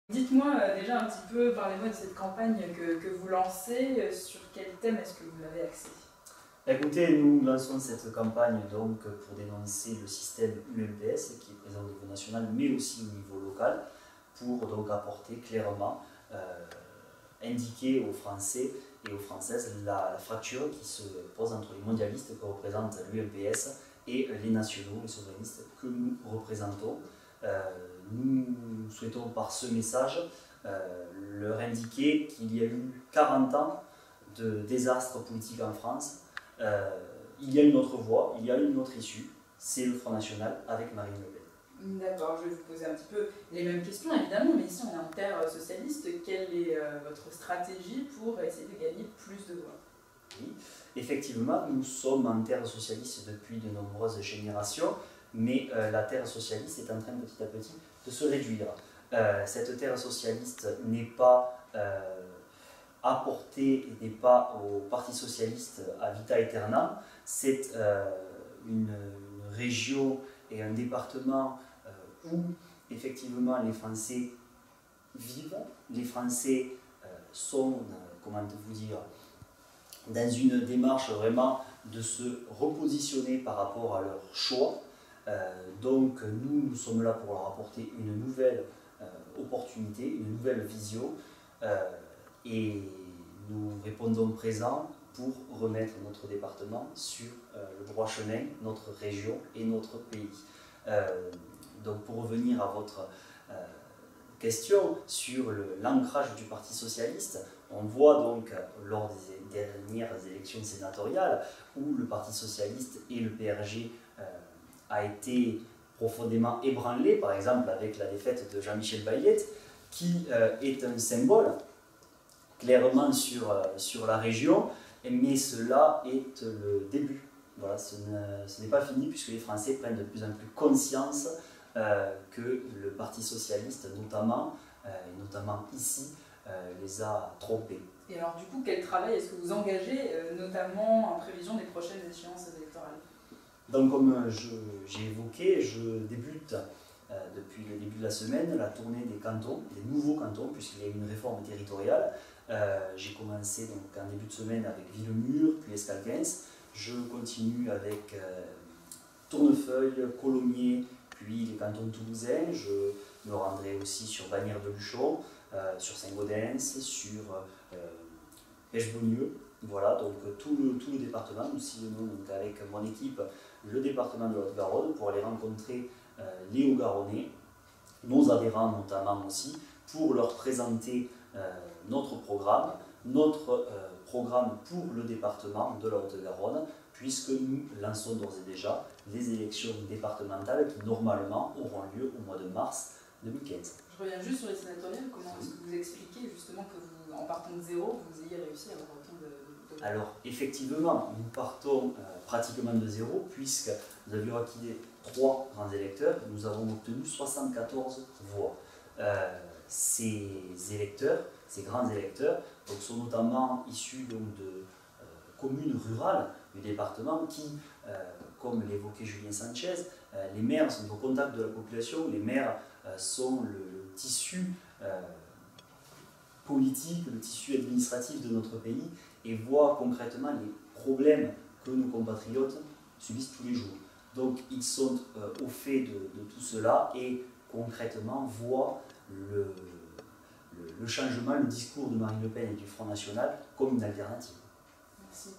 Dites-moi déjà un petit peu, parlez-moi de cette campagne que vous lancez, sur quel thème est-ce que vous l'avez axé? Écoutez, nous lançons cette campagne donc pour dénoncer le système UMPS qui est présent au niveau national mais aussi au niveau local pour donc apporter clairement, indiquer aux Français et aux Françaises la fracture qui se pose entre les mondialistes que représente l'UMPS et les nationaux, les souverainistes que nous représentons. Nous souhaitons par ce message leur indiquer qu'il y a eu 40 ans de désastre politique en France. Il y a une autre voie, il y a une autre issue, c'est le Front National avec Marine Le Pen. D'accord, je vais vous poser un petit peu les mêmes questions évidemment, mais ici on est en terre socialiste. Quelle est votre stratégie pour essayer de gagner plus de voix? Oui, effectivement, nous sommes en terre socialiste depuis de nombreuses générations, mais la terre socialiste est en train petit à petit de se réduire. Cette terre socialiste n'est pas apportée et n'est pas au Parti socialiste à vita aeternam. C'est une région et un département où effectivement les Français vivent, les Français sont, comment vous dire, dans une démarche vraiment de se repositionner par rapport à leur choix. Donc nous sommes là pour leur apporter une nouvelle opportunité, une nouvelle vision et nous répondons présent pour remettre notre département sur le droit chemin, notre région et notre pays. Donc pour revenir à votre question sur l'ancrage du Parti socialiste, on voit donc lors des dernières élections sénatoriales où le Parti socialiste et le PRG a été profondément ébranlé, par exemple avec la défaite de Jean-Michel Baylet, qui est un symbole clairement sur la région, mais cela est le début. Voilà, ce n'est pas fini puisque les Français prennent de plus en plus conscience que le Parti socialiste, notamment ici, les a trompés. Et alors du coup, quel travail est-ce que vous engagez, notamment en prévision des prochaines échéances électorales? Donc comme j'ai évoqué, je débute depuis le début de la semaine la tournée des cantons, des nouveaux cantons, puisqu'il y a eu une réforme territoriale. J'ai commencé donc en début de semaine avec Villemur, puis Escalquens. Je continue avec Tournefeuille, Colomiers, puis les cantons toulousains. Je me rendrai aussi sur Bagnères-de-Luchon, sur Saint-Gaudens, sur Eschbonieux. Voilà, donc tout le département. Nous sillonnons donc avec mon équipe le département de Haute-Garonne pour aller rencontrer les Hauts-Garonnais, nos adhérents notamment aussi, pour leur présenter notre programme pour le département de la Haute-Garonne, puisque nous lançons d'ores et déjà les élections départementales qui normalement auront lieu au mois de mars 2015. Je reviens juste sur les sénatoriales. Comment est-ce que vous expliquez justement que vous, en partant de zéro, vous ayez réussi à avoir autant de... Alors effectivement, nous partons pratiquement de zéro, puisque nous avions acquis 3 grands électeurs, nous avons obtenu 74 voix. Ces électeurs, ces grands électeurs, donc, sont notamment issus donc, de communes rurales du département qui, comme l'évoquait Julien Sanchez, les maires sont au contact de la population, les maires sont le tissu politique, le tissu administratif de notre pays et voient concrètement les problèmes que nos compatriotes subissent tous les jours. Donc ils sont au fait de tout cela et concrètement voient le changement, le discours de Marine Le Pen et du Front National comme une alternative. Merci.